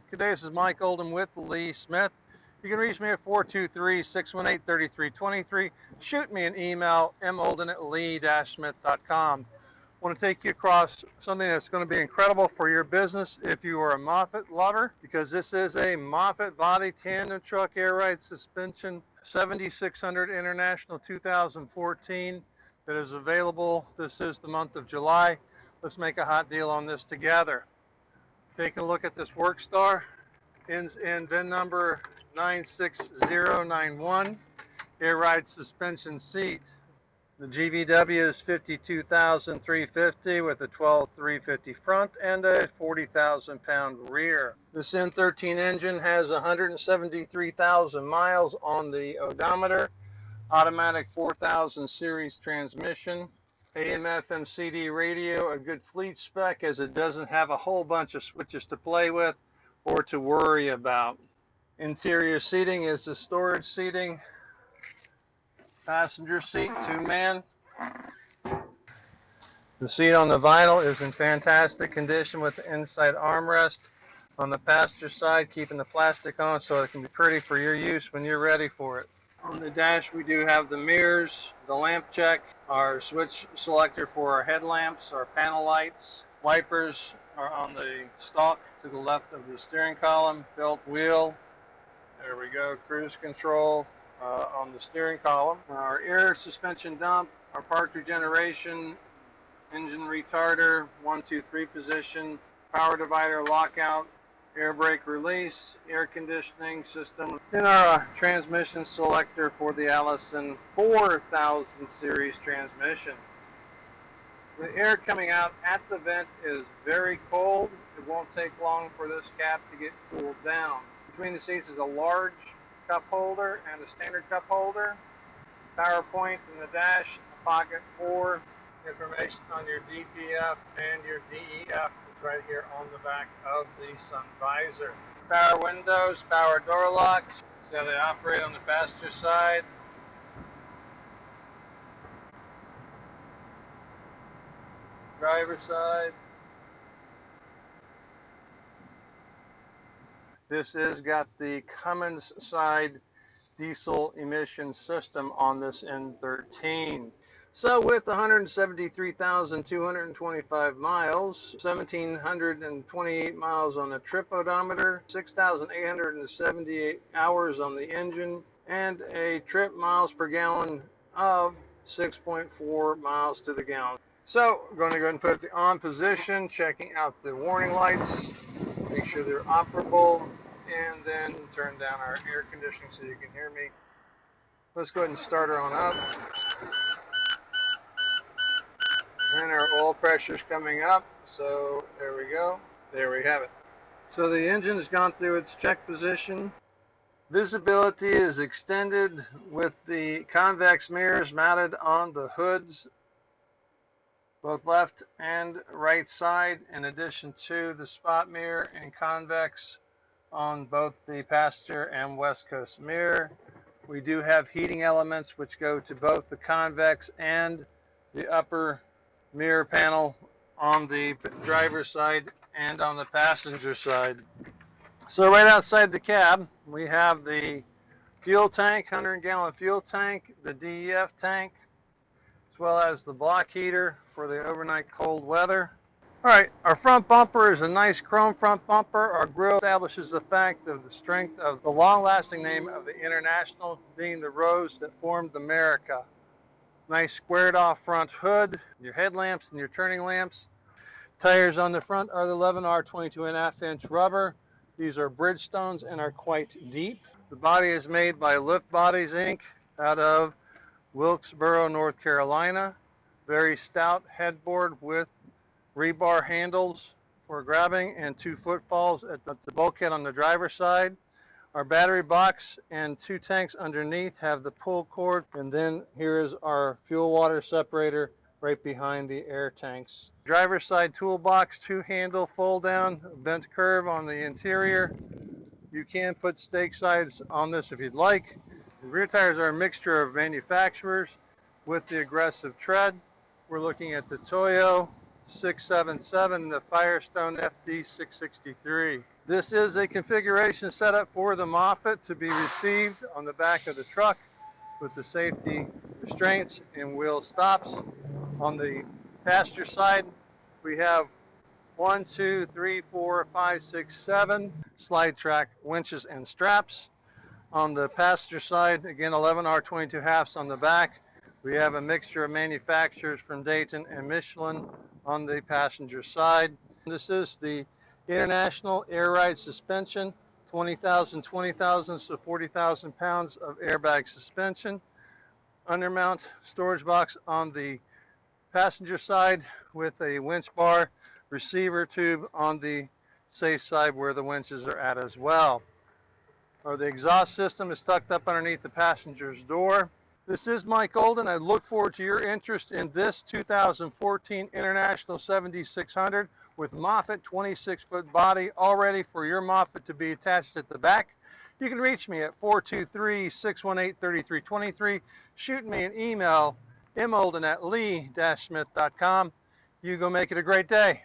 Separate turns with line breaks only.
Good day, this is Mike Olden with Lee Smith. You can reach me at 423-618-3323. Shoot me an email, molden@lee-smith.com. I want to take you across something that's going to be incredible for your business if you are a Moffett lover, because this is a Moffett body tandem truck air ride suspension 7600 International 2014 that is available. This is the month of July. Let's make a hot deal on this together. Taking a look at this Workstar, ends in VIN number 96091, air ride suspension seat. The GVW is 52,350 with a 12,350 front and a 40,000 pound rear. This N13 engine has 173,000 miles on the odometer, automatic 4000 series transmission, AM FM CD radio, a good fleet spec as it doesn't have a whole bunch of switches to play with or to worry about. Interior seating is the storage seating. Passenger seat, 2-man. The seat on the vinyl is in fantastic condition with the inside armrest on the passenger side, keeping the plastic on so it can be pretty for your use when you're ready for it. On the dash we do have the mirrors, the lamp check, our switch selector for our headlamps, our panel lights, wipers are on the stalk to the left of the steering column, belt wheel, there we go, cruise control on the steering column, our air suspension dump, our park regeneration, engine retarder, 1, 2, 3 position, power divider lockout, air brake release, air conditioning system, and our transmission selector for the Allision 4000 series transmission. The air coming out at the vent is very cold. It won't take long for this cap to get cooled down. Between the seats is a large cup holder and a standard cup holder, power point in the dash, a pocket for information on your DPF and your DEF is right here on the back of the sun visor. Power windows, power door locks, see how they operate on the passenger side. Driver side. This has got the Cummins side diesel emission system on this N13. So with 173,225 miles, 1,728 miles on the trip odometer, 6,878 hours on the engine, and a trip miles per gallon of 6.4 miles to the gallon. So we're going to go ahead and put the on position, checking out the warning lights, make sure they're operable, and then turn down our air conditioning so you can hear me. Let's go ahead and start her on up. And our oil pressure is coming up, so there we go. There we have it. So the engine has gone through its check position. Visibility is extended with the convex mirrors mounted on the hoods, both left and right side, in addition to the spot mirror and convex on both the passenger and west coast mirror. We do have heating elements which go to both the convex and the upper mirror panel on the driver's side and on the passenger side. So right outside the cab we have the fuel tank, 100-gallon fuel tank, the DEF tank, as well as the block heater for the overnight cold weather. Alright, our front bumper is a nice chrome front bumper. Our grille establishes the fact of the strength of the long-lasting name of the International, being the rose that formed America. Nice squared off front hood, your headlamps and your turning lamps. Tires on the front are the 11R 22.5-inch rubber. These are Bridgestones and are quite deep. The body is made by Lift Bodies Inc. out of Wilkesboro, North Carolina. Very stout headboard with rebar handles for grabbing and 2 footfalls at the bulkhead on the driver's side. Our battery box and 2 tanks underneath have the pull cord, and then here is our fuel water separator right behind the air tanks. Driver's side toolbox, 2-handle fold down, bent curve on the interior. You can put stake sides on this if you'd like. The rear tires are a mixture of manufacturers with the aggressive tread. We're looking at the Toyo 677, the Firestone FD663. This is a configuration setup for the Moffett to be received on the back of the truck with the safety restraints and wheel stops. On the passenger side, we have 1, 2, 3, 4, 5, 6, 7 slide track winches and straps. On the passenger side, again 11R22 halves on the back. We have a mixture of manufacturers from Dayton and Michelin on the passenger side. This is the International Air Ride suspension, 20,000, 20,000, so 40,000 pounds of airbag suspension. Undermount storage box on the passenger side with a winch bar, receiver tube on the safe side where the winches are at as well. The exhaust system is tucked up underneath the passenger's door. This is Mike Olden. I look forward to your interest in this 2014 International 7600 with Moffett 26-foot body, all ready for your Moffett to be attached at the back. You can reach me at 423-618-3323. Shoot me an email, molden@lee-smith.com. You go make it a great day.